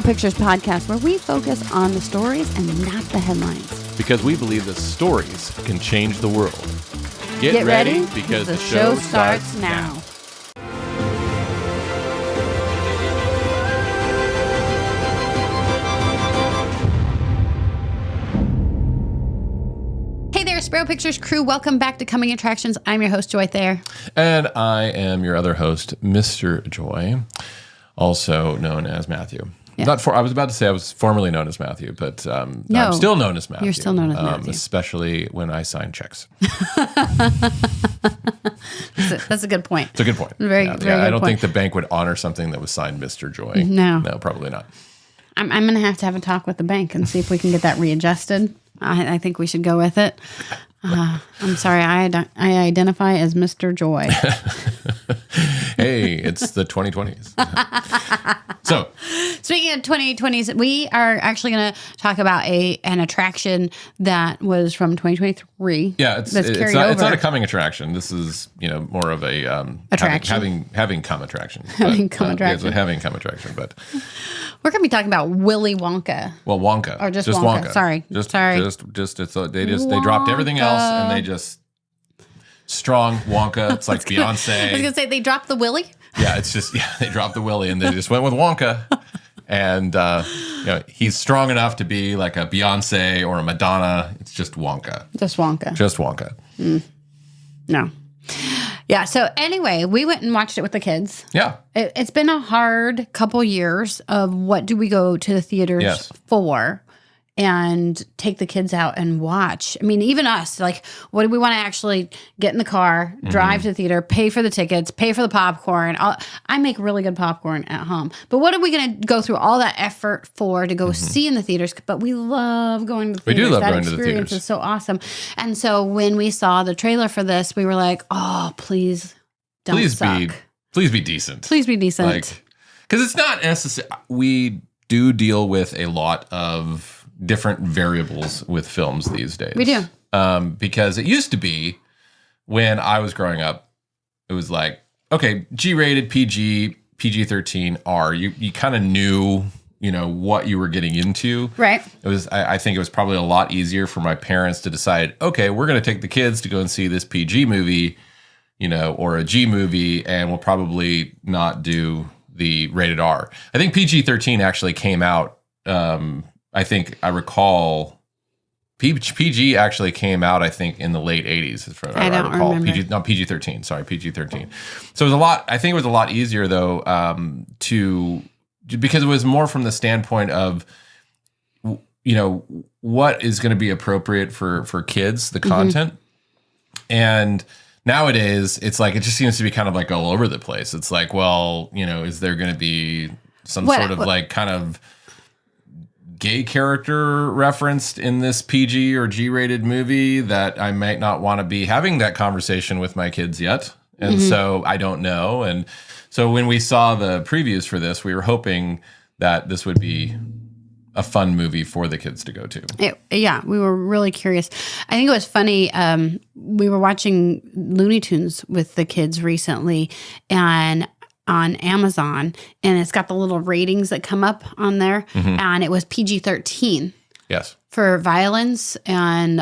Speropictures podcast, where we focus on the stories and not the headlines. Because we believe that stories can change the world. Get ready because the show starts now. Hey there, Speropictures crew. Welcome back to Coming Attractions. I'm your host, Joy Thayer. And I am your other host, Mr. Joy, also known as Matthew. Yeah. I was about to say I was formerly known as Matthew, but I'm still known as Matthew. You're still known as Matthew. Especially when I sign checks. That's a good point. It's a good point. Very good I don't point. think the bank would honor something that was signed Mr. Joy. No, probably not. I'm going to have a talk with the bank and see if we can get that readjusted. I think we should go with it. I'm sorry, I identify as Mr. Joy. Hey, it's the 2020s. So, speaking of 2020s, we are actually going to talk about an attraction that was from 2023. Yeah, it's not a coming attraction. This is more of a attraction. having come attraction. Having come attraction. It's a having come attraction, but we're going to be talking about Willy Wonka. Well, Wonka, or just Wonka. Sorry, They dropped everything else and they just strong Wonka. It's like Beyonce. I was going to say they dropped the Willy. Yeah, they dropped the Willy and they just went with Wonka. And he's strong enough to be like a Beyonce or a Madonna. It's just Wonka. Just Wonka. No. Yeah. So anyway, we went and watched it with the kids. Yeah. It's been a hard couple years of what do we go to the theaters for and take the kids out and watch. I mean, even us, like, what do we want to actually get in the car, drive to the theater, pay for the tickets, pay for the popcorn? I make really good popcorn at home. But what are we going to go through all that effort for to go see in the theaters? But we love going to the theaters. We do love that going to the theaters. Experience is so awesome. And so when we saw the trailer for this, we were like, oh, please don't suck. Please be decent. Please be decent. Because it's not necessary. We do deal with a lot of different variables with films these days. We do. Because it used to be when I was growing up, it was like, okay, G-rated, PG, PG-13, R. You kind of knew, what you were getting into. Right. It was. I think it was probably a lot easier for my parents to decide, okay, we're going to take the kids to go and see this PG movie, or a G movie, and we'll probably not do the rated R. I think PG-13 actually came out, I think I recall PG actually came out, I think, in the late 80s. I don't remember. PG-13. Sorry, PG-13. So it was a lot. I think it was a lot easier though because it was more from the standpoint of what is going to be appropriate for kids, the content, and nowadays it's like it just seems to be kind of like all over the place. It's like, well, is there going to be some sort of like kind of gay character referenced in this PG or G-rated movie that I might not want to be having that conversation with my kids yet. And so I don't know. And so when we saw the previews for this, we were hoping that this would be a fun movie for the kids to go to. We were really curious. I think it was funny. We were watching Looney Tunes with the kids recently and on Amazon, and it's got the little ratings that come up on there, and it was PG-13. Yes. For violence and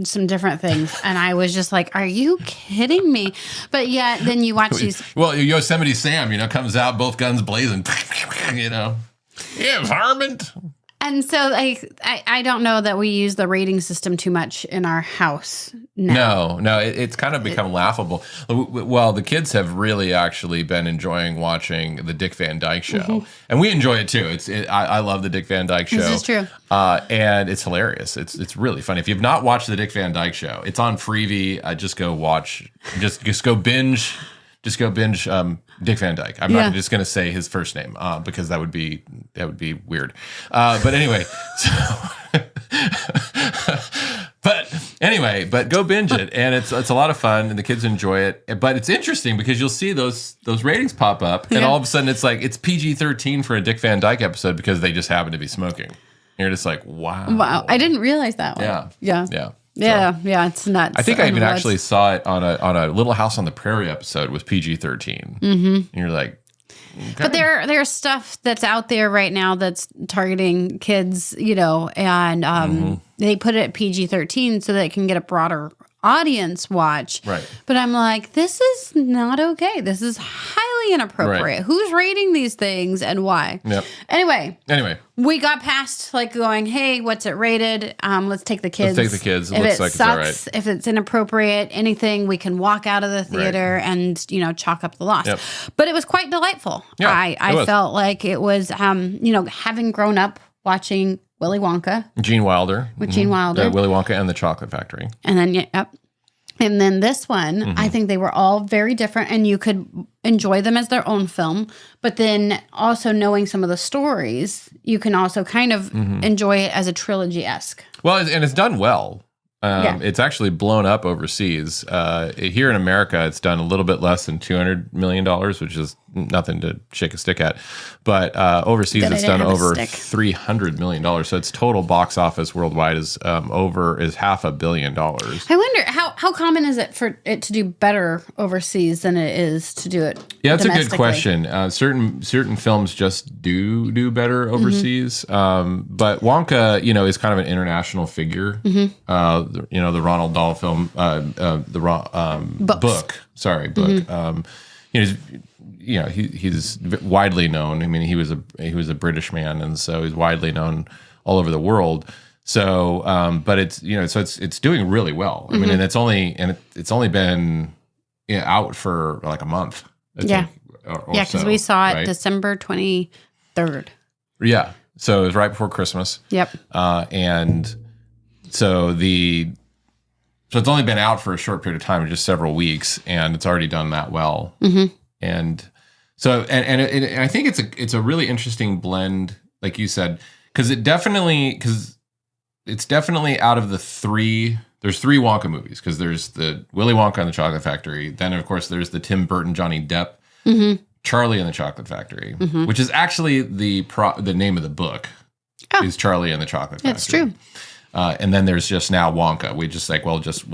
some different things. And I was just like, are you kidding me? But yet, then you watch these. Well, Yosemite Sam, comes out, both guns blazing, Yeah, varmint. And so I don't know that we use the rating system too much in our house now. No, it's kind of become laughable. Well, the kids have really actually been enjoying watching the Dick Van Dyke Show. And we enjoy it too. I love the Dick Van Dyke Show. This is true. And it's hilarious. It's really funny. If you've not watched the Dick Van Dyke Show, it's on Freevee. Just go watch. Just go binge. Just go binge Dick Van Dyke. I'm not just going to say his first name because that would be weird. But anyway, but go binge it, and it's a lot of fun, and the kids enjoy it. But it's interesting because you'll see those ratings pop up, and all of a sudden it's like it's PG-13 for a Dick Van Dyke episode because they just happen to be smoking. And you're just like, wow, I didn't realize that one. Yeah. Yeah, it's nuts. I think I even actually saw it on a Little House on the Prairie episode with PG-13. And you're like, But there's stuff that's out there right now that's targeting kids, and they put it at PG-13 so that it can get a broader audience watch. Right. But I'm like, this is not okay. This is highly inappropriate. Right. Who's rating these things and why? Yep. Anyway, we got past going, hey, what's it rated? Let's take the kids. Let's take the kids. If looks it like sucks, it's all right. if it's inappropriate, anything, we can walk out of the theater and chalk up the loss. Yep. But it was quite delightful. Yeah, I felt like it was, having grown up watching Willy Wonka. Gene Wilder. With Gene Wilder. Willy Wonka and the Chocolate Factory. And then, And then this one, I think they were all very different, and you could enjoy them as their own film. But then also knowing some of the stories, you can also kind of enjoy it as a trilogy-esque. Well, and it's done well. It's actually blown up overseas. Here in America, it's done a little bit less than $200 million, which is nothing to shake a stick at. But overseas, it's done over $300 million. So its total box office worldwide is $500 million. I wonder how common is it for it to do better overseas than it is to do it? Yeah, that's a good question. Certain films just do better overseas. But Wonka, is kind of an international figure. The Ronald Dahl film, book. Sorry, book. He's widely known. I mean, he was a British man, and so he's widely known all over the world. So, but it's it's doing really well. I mean, and it's only been out for like a month. Because we saw it December 23rd. Yeah, so it was right before Christmas. Yep. And so it's only been out for a short period of time, just several weeks, and it's already done that well. And so, and I think it's a really interesting blend, like you said, because it's definitely out of the three. There's three Wonka movies, because there's the Willy Wonka and the Chocolate Factory. Then of course there's the Tim Burton, Johnny Depp, Charlie and the Chocolate Factory, which is actually the name of the book. Is Charlie and the Chocolate Factory. That's true. And then there's just now Wonka. We just we'll just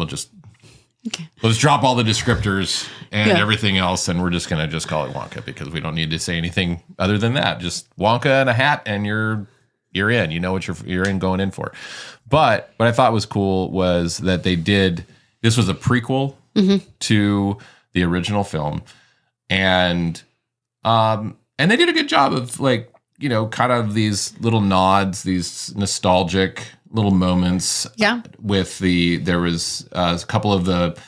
drop all the descriptors and everything else, and we're just gonna call it Wonka, because we don't need to say anything other than that. Just Wonka and a hat, and you're in. You know what you're going in for. But what I thought was cool was that this was a prequel to the original film, and they did a good job of kind of these little nods, these nostalgic little moments. Yeah. There was a couple of the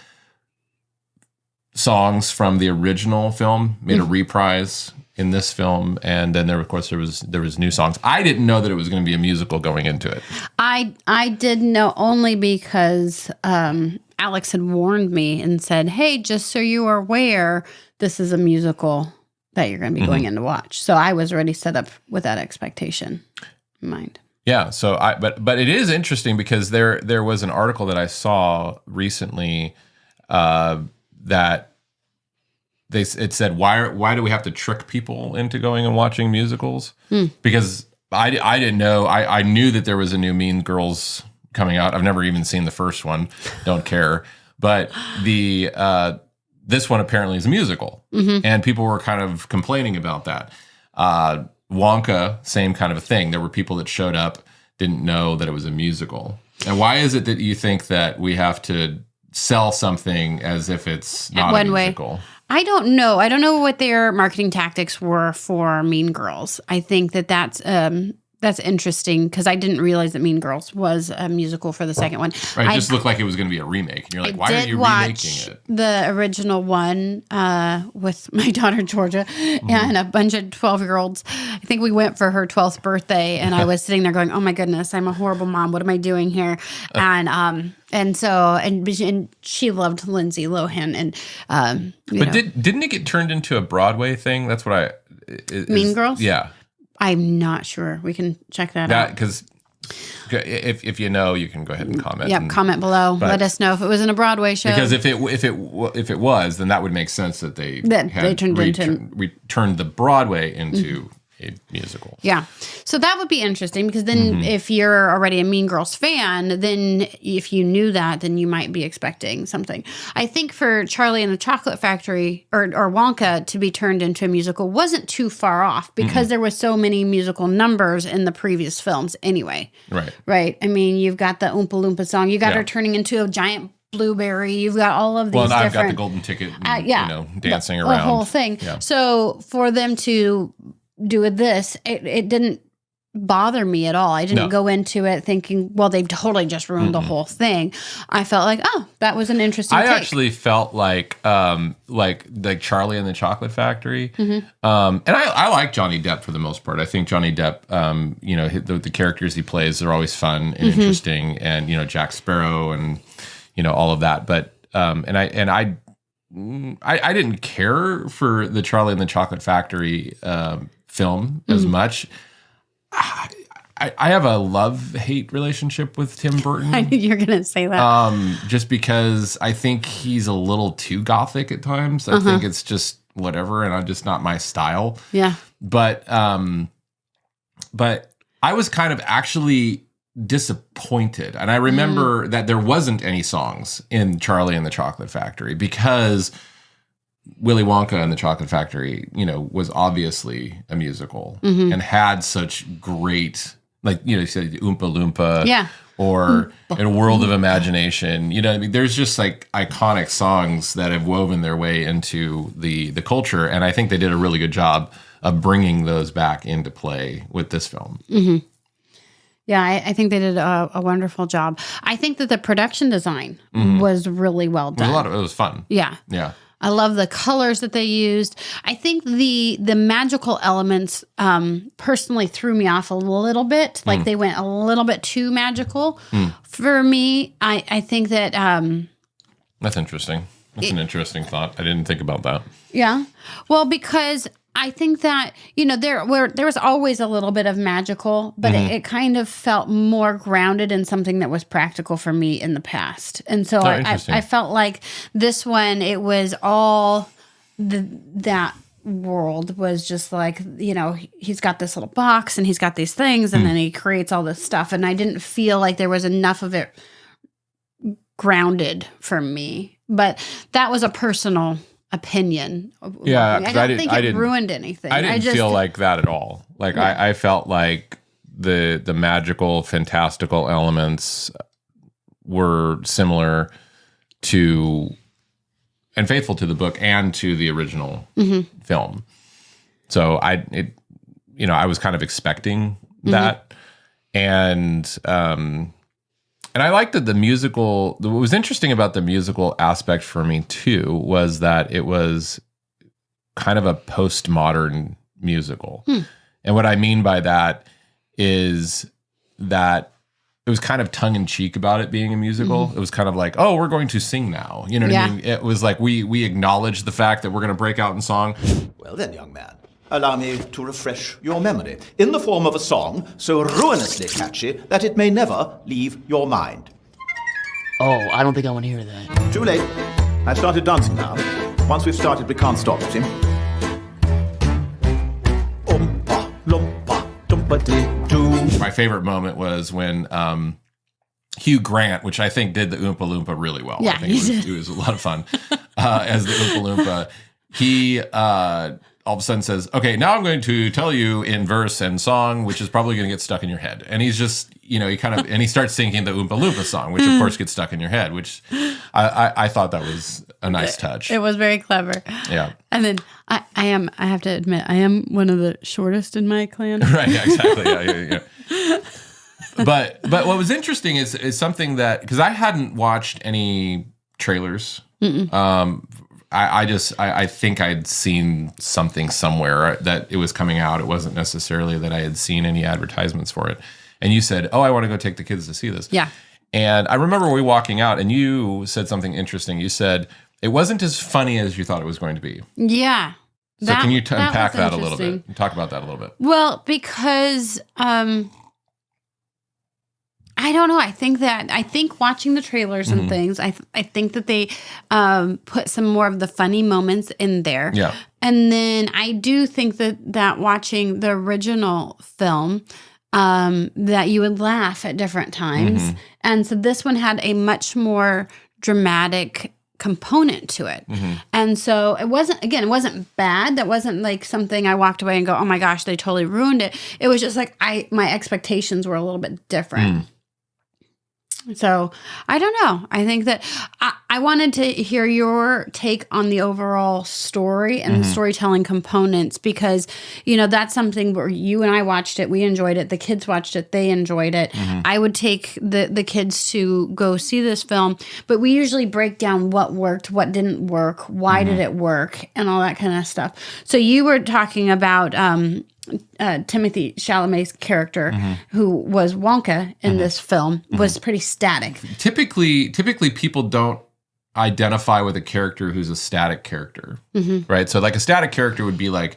songs from the original film made a reprise in this film, and then there was new songs. I didn't know that it was going to be a musical going into it. I did know only because Alex had warned me and said, "Hey, just so you are aware, this is a musical that you're going to be going in to watch." So I was already set up with that expectation in mind. Yeah. So but it is interesting, because there was an article that I saw recently that it said, why do we have to trick people into going and watching musicals? Because I didn't know. I knew that there was a new Mean Girls coming out. I've never even seen the first one. Don't care. But this one apparently is a musical, and people were kind of complaining about that. Wonka, same kind of a thing. There were people that showed up, didn't know that it was a musical. And why is it that you think that we have to sell something as if it's not a musical? I don't know. I don't know what their marketing tactics were for Mean Girls. I think that's interesting, because I didn't realize that Mean Girls was a musical for the second one. Right, it just looked like it was going to be a remake. And you're like, why are you remaking it? The original one with my daughter, Georgia, and a bunch of 12-year-olds. I think we went for her 12th birthday, and I was sitting there going, oh my goodness, I'm a horrible mom. What am I doing here? And she loved Lindsay Lohan. Didn't it get turned into a Broadway thing? That's what Mean Girls? Yeah. I'm not sure. We can check that out. Because if you know, you can go ahead and comment. Yep, comment below. Let us know if it was in a Broadway show. Because if it was, then that would make sense that they turned the Broadway into a musical. Yeah. So that would be interesting because then if you're already a Mean Girls fan, then if you knew that, then you might be expecting something. I think for Charlie and the Chocolate Factory or Wonka to be turned into a musical wasn't too far off because there was so many musical numbers in the previous films anyway. Right. Right. I mean, you've got the Oompa Loompa song. You got her turning into a giant blueberry. You've got all of these Well, and I've different... got the golden ticket, and, dancing around. The whole thing. Yeah. So for them to do this, it didn't bother me at all. I didn't go into it thinking, well, they totally just ruined the whole thing. I felt like, oh, that was an interesting take. Actually felt like Charlie and the Chocolate Factory. And I like Johnny Depp for the most part. I think Johnny Depp, the characters he plays are always fun and interesting, and Jack Sparrow and all of that. But I didn't care for the Charlie and the Chocolate Factory film as much. I have a love-hate relationship with Tim Burton. I knew you were going to say that. Just because I think he's a little too gothic at times. I think it's just whatever, and I'm just not my style. Yeah. But I was kind of actually disappointed. And I remember that there wasn't any songs in Charlie and the Chocolate Factory because Willy Wonka and the Chocolate Factory, was obviously a musical and had such great, you said Oompa Loompa or In a World of Imagination. There's just iconic songs that have woven their way into the culture. And I think they did a really good job of bringing those back into play with this film. Yeah, I think they did a wonderful job. I think that the production design was really well done. It was fun. Yeah. Yeah. I love the colors that they used. I think the magical elements personally threw me off a little bit. Like they went a little bit too magical. For me, I think that... That's interesting. That's an interesting thought. I didn't think about that. Yeah. Well, because... I think that, there was always a little bit of magical, but it kind of felt more grounded in something that was practical for me in the past. And so I felt like this one, it was all that world was just like, he's got this little box and he's got these things and then he creates all this stuff. And I didn't feel like there was enough of it grounded for me. But that was a personal opinion. Yeah, I don't think it ruined anything. I didn't feel like that at all. I felt like the magical, fantastical elements were similar to and faithful to the book and to the original film. So I was kind of expecting that, and I liked that the musical. What was interesting about the musical aspect for me too was that it was kind of a postmodern musical, and what I mean by that is that it was kind of tongue in cheek about it being a musical. It was kind of like, oh, we're going to sing now. You know what I mean? It was like we acknowledge the fact that we're going to break out in song. Well then, young man, allow me to refresh your memory in the form of a song so ruinously catchy that it may never leave your mind. Oh, I don't think I want to hear that. Too late. I've started dancing now. Once we've started, we can't stop, see? Oompa, loompa, doompa-dee-doo. My favorite moment was when Hugh Grant, which I think did the Oompa Loompa really well. Yeah, I think it was a lot of fun as the Oompa Loompa. He all of a sudden says, okay, now I'm going to tell you in verse and song, which is probably going to get stuck in your head. And he's just, and he starts singing the Oompa Loompa song, which of course gets stuck in your head, which I thought that was a nice touch. It was very clever. Yeah. And then I have to admit, I am one of the shortest in my clan. Right, yeah, exactly. Yeah. But what was interesting is something that, because I hadn't watched any trailers. I think I'd seen something somewhere that it was coming out. It wasn't necessarily that I had seen any advertisements for it. And you said, oh, I want to go take the kids to see this. Yeah. And I remember we walking out and you said something interesting. You said, it wasn't as funny as you thought it was going to be. Yeah. So can you unpack that a little bit? Talk about that a little bit. Well, because I don't know. I think watching the trailers and things, I think that they put some more of the funny moments in there. Yeah. And then I do think that watching the original film, that you would laugh at different times. And so this one had a much more dramatic component to it. And so it wasn't bad. That wasn't like something I walked away and go, oh my gosh, they totally ruined it. It was just like my expectations were a little bit different. So I don't know. I think that I wanted to hear your take on the overall story and the storytelling components, because, that's something where you and I watched it. We enjoyed it. The kids watched it. They enjoyed it. I would take the kids to go see this film, but we usually break down what worked, what didn't work, why did it work, and all that kind of stuff. So you were talking about Timothy Chalamet's character, who was Wonka in this film, was pretty static. Typically people don't identify with a character who's a static character, right? So like a static character would be like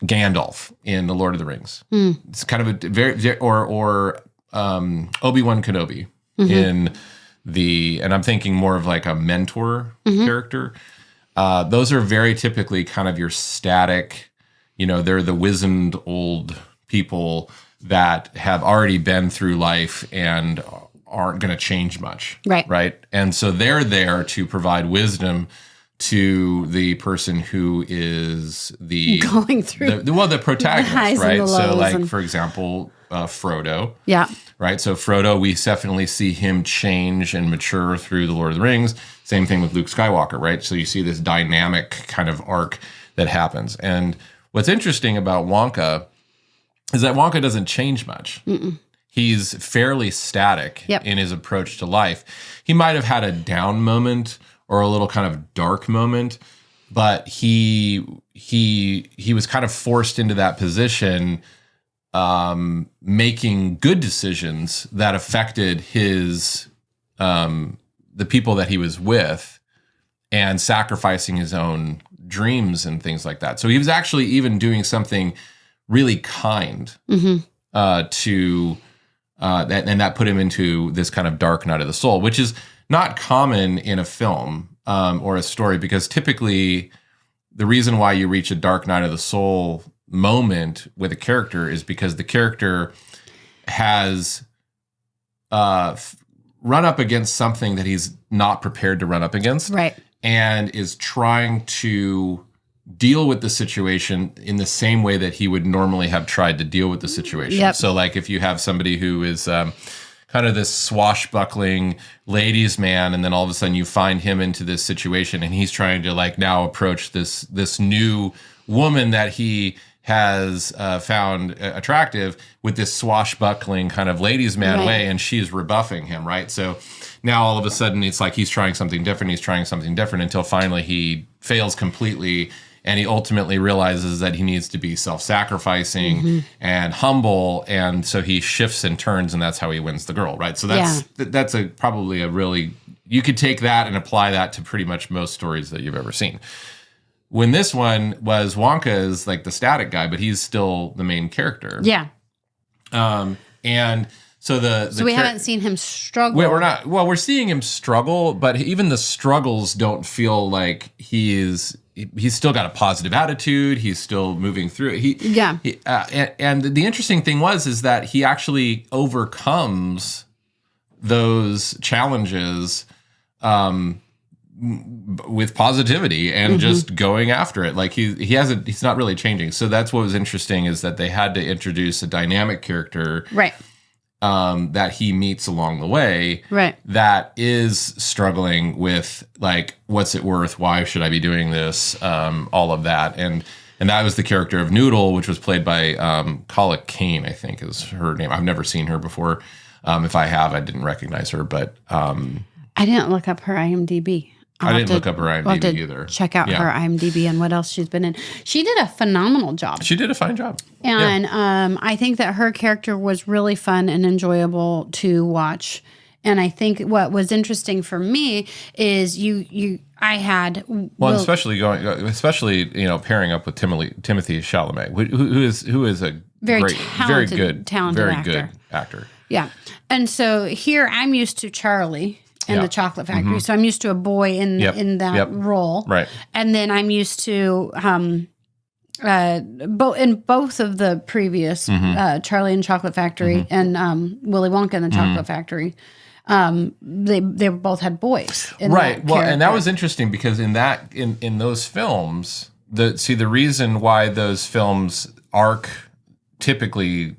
Gandalf in The Lord of the Rings. It's kind of a very or Obi-Wan Kenobi in and I'm thinking more of like a mentor character. Those are very typically kind of your static. They're the wizened old people that have already been through life and aren't going to change much. Right. And so they're there to provide wisdom to the person who is going through the protagonist, right? So like, for example, Frodo. Yeah. Right. So Frodo, we definitely see him change and mature through The Lord of the Rings. Same thing with Luke Skywalker, right? So you see this dynamic kind of arc that happens. And what's interesting about Wonka is that Wonka doesn't change much. He's fairly static in his approach to life. He might have had a down moment or a little kind of dark moment, but he was kind of forced into that position, making good decisions that affected his the people that he was with, and sacrificing his own dreams and things like that. So he was actually even doing something really kind to and that put him into this kind of dark night of the soul, which is not common in a film or a story, because typically the reason why you reach a dark night of the soul moment with a character is because the character has run up against something that he's not prepared to run up against. Right. And is trying to deal with the situation in the same way that he would normally have tried to deal with the situation. So like if you have somebody who is kind of this swashbuckling ladies man, and then all of a sudden you find him into this situation and he's trying to like now approach this new woman that he has found attractive with this swashbuckling kind of ladies man way, and she's rebuffing him, right? So now all of a sudden it's like he's trying something different, until finally he fails completely, and he ultimately realizes that he needs to be self-sacrificing and humble, and so he shifts and turns, and that's how he wins the girl, right? So that's probably a really, you could take that and apply that to pretty much most stories that you've ever seen. When this one was, Wonka is like the static guy, but he's still the main character. Yeah. And so we haven't seen him struggle. We're seeing him struggle, but even the struggles don't feel like he's still got a positive attitude. He's still moving through it. And the interesting thing is that he actually overcomes those challenges with positivity and just going after it. Like he's not really changing. So that's what was interesting, is that they had to introduce a dynamic character, right? That he meets along the way, right? That is struggling with like, what's it worth? Why should I be doing this? All of that. And that was the character of Noodle, which was played by Kala Kane, I think is her name. I've never seen her before. If I have, I didn't recognize her, but I didn't look up her IMDb. I didn't look up her IMDb either. Check out her IMDb and what else she's been in. She did a phenomenal job. She did a fine job. And I think that her character was really fun and enjoyable to watch. And I think what was interesting for me is especially pairing up with Timothy Chalamet, who is a very talented actor. Yeah. And so here I'm used to Charlie. in the chocolate factory. So I'm used to a boy in that role. Right. And then I'm used to both of the previous Charlie and Chocolate Factory and Willy Wonka and the Chocolate Factory. They both had boys. Right. Well, and that was interesting because in those films, the reason why those films arc typically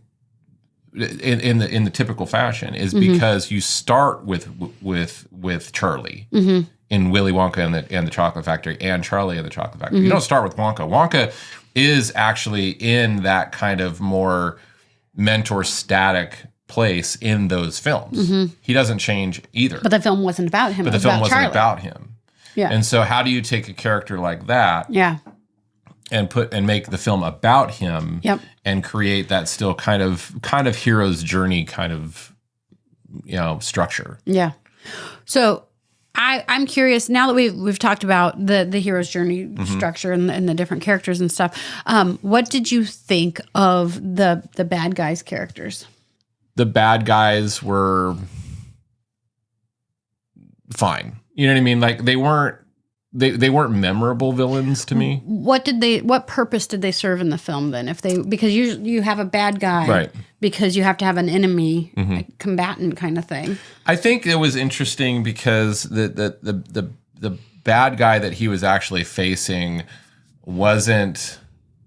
in the typical fashion is because you start with Charlie in Willy Wonka and the Chocolate Factory and Charlie and the Chocolate Factory. You don't start with Wonka. Wonka is actually in that kind of more mentor static place in those films. He doesn't change either. But the film wasn't about him. But the film wasn't about him. Yeah. And so how do you take a character like that? Yeah. And make the film about him and create that still kind of hero's journey kind of structure. Yeah. So I'm curious now that we've talked about the hero's journey structure and the different characters and stuff. What did you think of the bad guys' characters? The bad guys were fine. You know what I mean? Like they weren't memorable villains to me. What purpose did they serve in the film then? Because you have a bad guy, right? Because you have to have an enemy, a combatant kind of thing. I think it was interesting because the bad guy that he was actually facing wasn't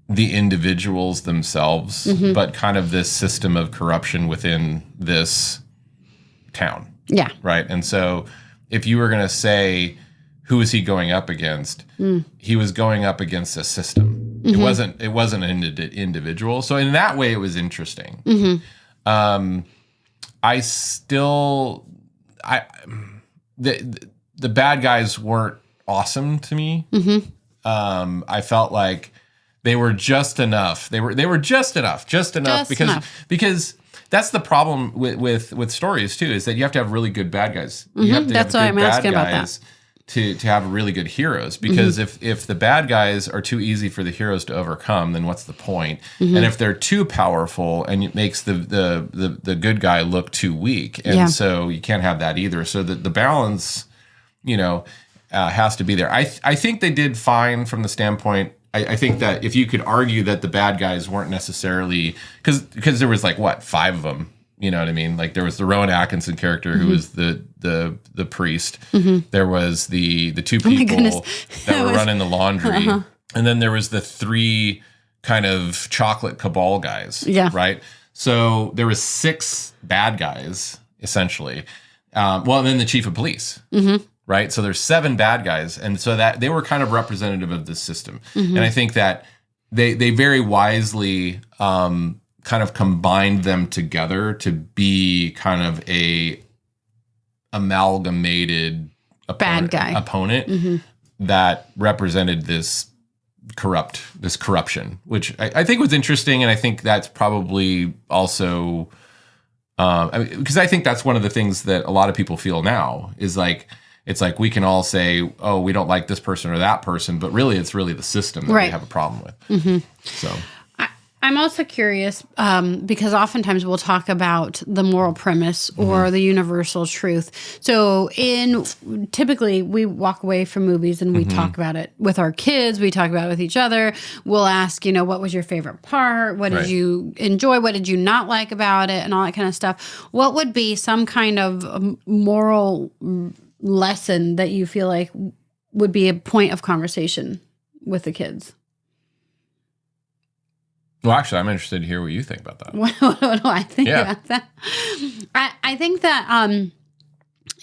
the individuals themselves, but kind of this system of corruption within this town. Yeah. Right. And so if you were going to say, who was he going up against? He was going up against a system. It wasn't an individual. So in that way, it was interesting. The bad guys weren't awesome to me. I felt like they were just enough. They were just enough because that's the problem with stories too, is that you have to have really good bad guys. You have to That's why I'm asking about that. To have really good heroes, because if the bad guys are too easy for the heroes to overcome, then what's the point? And if they're too powerful, and it makes the good guy look too weak, and so you can't have that either. So the balance, has to be there. I think they did fine from the standpoint. I think that if you could argue that the bad guys weren't necessarily because there was 5 of them. You know what I mean? Like there was the Rowan Atkinson character who was the priest. There was the 2 people that were running the laundry. And then there was the 3 kind of chocolate cabal guys. Yeah. Right? So there was 6 bad guys, essentially. And then the chief of police. Right? So there's 7 bad guys. And so that they were kind of representative of this system. And I think that they very wisely kind of combined them together to be kind of a amalgamated opponent that represented this corruption, which I think was interesting. And I think that's probably also, because I think that's one of the things that a lot of people feel now is it's like we can all say, oh, we don't like this person or that person, but really it's really the system that we have a problem with. So I'm also curious because oftentimes we'll talk about the moral premise or the universal truth. So typically we walk away from movies and we talk about it with our kids. We talk about it with each other. We'll ask, what was your favorite part? What did you enjoy? What did you not like about it? And all that kind of stuff. What would be some kind of moral lesson that you feel like would be a point of conversation with the kids? Well, actually, I'm interested to hear what you think about that. What do I think about that? I think that,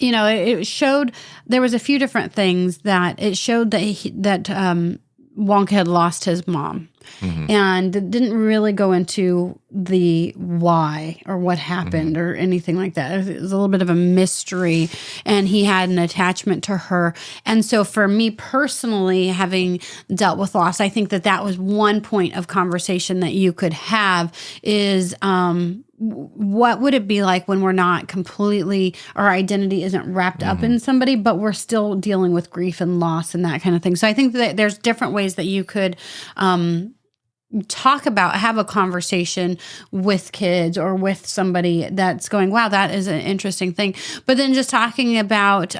it showed, there was a few different things that it showed that Wonka had lost his mom. And it didn't really go into the why or what happened or anything like that. It was a little bit of a mystery, and he had an attachment to her. And so for me personally, having dealt with loss, I think that was one point of conversation that you could have is what would it be like when we're not completely, our identity isn't wrapped up in somebody, but we're still dealing with grief and loss and that kind of thing. So I think that there's different ways that you could have a conversation with kids or with somebody that's going, wow, that is an interesting thing. But then just talking about,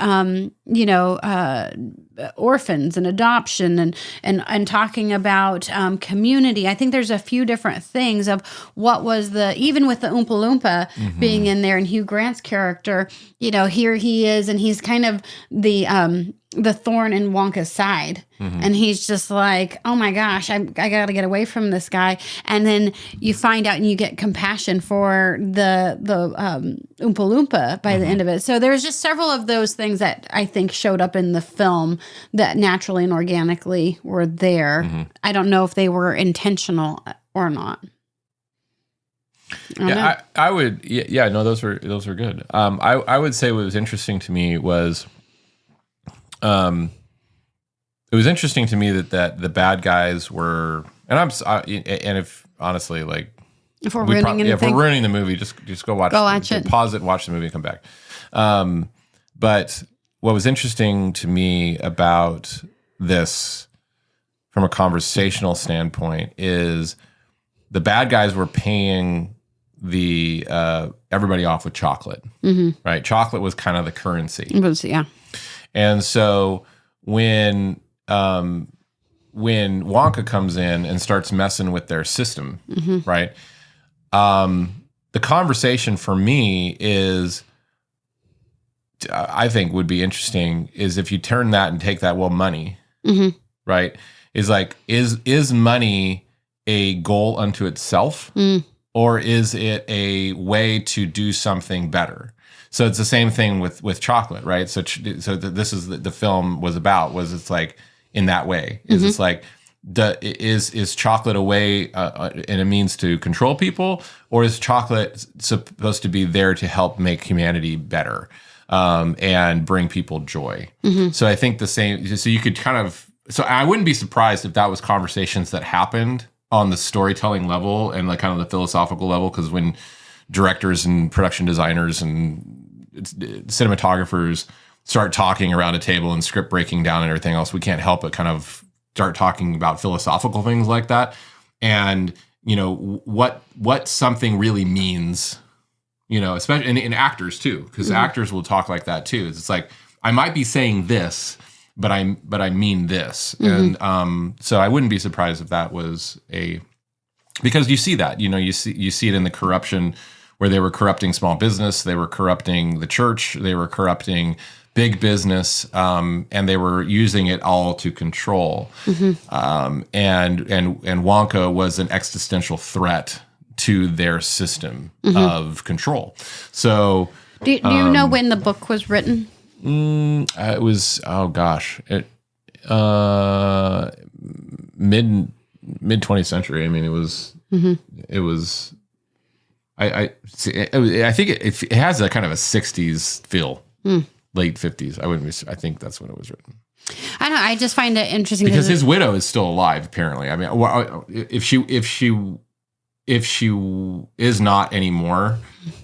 orphans and adoption and talking about community. I think there's a few different things of what was even with the Oompa Loompa being in there and Hugh Grant's character, here he is and he's kind of the thorn in Wonka's side. And he's just like, oh my gosh, I got to get away from this guy. And then you find out and you get compassion for the Oompa Loompa by the end of it. So there's just several of those things that I think showed up in the film that naturally and organically were there. I don't know if they were intentional or not. I would. Yeah, no, those were good. I would say what was interesting to me was, it was interesting to me that the bad guys were, and if honestly, like, if we're ruining the movie, just go watch it. Pause it, watch the movie, and come back. But what was interesting to me about this, from a conversational standpoint, is the bad guys were paying everybody off with chocolate, right? Chocolate was kind of the currency. It was, yeah. And so when Wonka comes in and starts messing with their system, right? The conversation for me is, I think would be interesting, is if you turn that and take that, well, money, right? Is like, is money a goal unto itself, or is it a way to do something better? So it's the same thing with chocolate, right? So this is the film was about, was it's like in that way. Is it's like, is chocolate a way and a means to control people, or is chocolate supposed to be there to help make humanity better and bring people joy? So I think the same. So you could kind of. So I wouldn't be surprised if that was conversations that happened on the storytelling level and like kind of the philosophical level, because when directors and production designers and cinematographers start talking around a table and script breaking down and everything else, we can't help but kind of start talking about philosophical things like that. And, what something really means, especially in actors too, because actors will talk like that too. It's like, I might be saying this, but I mean this. And so I wouldn't be surprised if that was because you see that, you see it in the corruption where they were corrupting small business, they were corrupting the church, they were corrupting big business, and they were using it all to control. And Wonka was an existential threat to their system of control. So, do you know when the book was written? It was mid 20th century. I mean, it was. I think it has a kind of a 60s feel, late 50s. I think that's when it was written. I don't know. I just find it interesting because his widow is still alive. Apparently, I mean, if she is not anymore,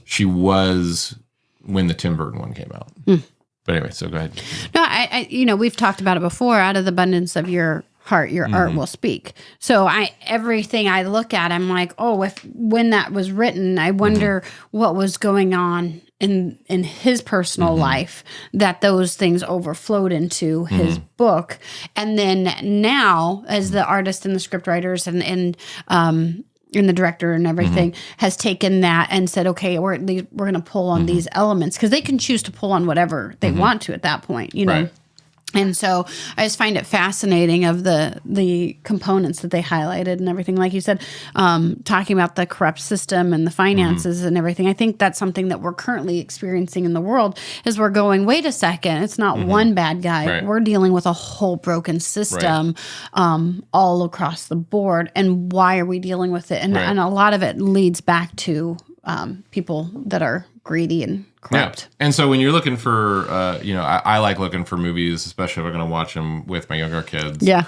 she was when the Tim Burton one came out. But anyway, so go ahead. No, I we've talked about it before. Out of the abundance of your heart, your art will speak. So everything I look at, I'm like, oh, when that was written, I wonder what was going on in his personal life that those things overflowed into his book. And then now, as the artist and the script writers and the director and everything has taken that and said, okay, we're going to pull on these elements, because they can choose to pull on whatever they want to at that point, Right. And so I just find it fascinating of the components that they highlighted and everything. Like you said, talking about the corrupt system and the finances and everything. I think that's something that we're currently experiencing in the world is we're going, wait a second, it's not one bad guy. Right. We're dealing with a whole broken system all across the board. And why are we dealing with it? And a lot of it leads back to people that are greedy and corrupt. Yeah. And so when you're looking for, I like looking for movies, especially if I'm going to watch them with my younger kids. Yeah.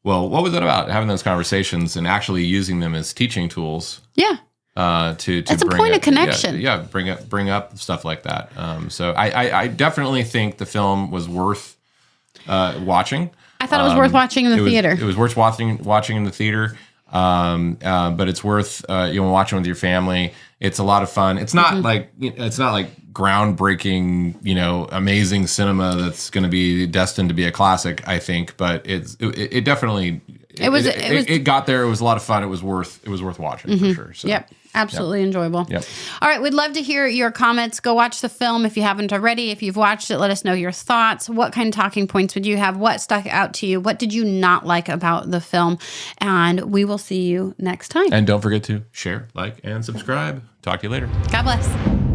Well, what was it about? Having those conversations and actually using them as teaching tools. Yeah. To it's a point of connection. Yeah. Bring up stuff like that. So I definitely think the film was worth watching. I thought it was worth watching in the theater. It was worth watching in the theater. But it's worth watching with your family. It's a lot of fun. It's not like groundbreaking, amazing cinema that's going to be destined to be a classic, I think. But it definitely it got there. It was a lot of fun. It was worth watching for sure. So. Yep. Absolutely enjoyable. Yep. All right. We'd love to hear your comments. Go watch the film if you haven't already. If you've watched it, let us know your thoughts. What kind of talking points would you have? What stuck out to you? What did you not like about the film? And we will see you next time. And don't forget to share, like, and subscribe. Talk to you later. God bless.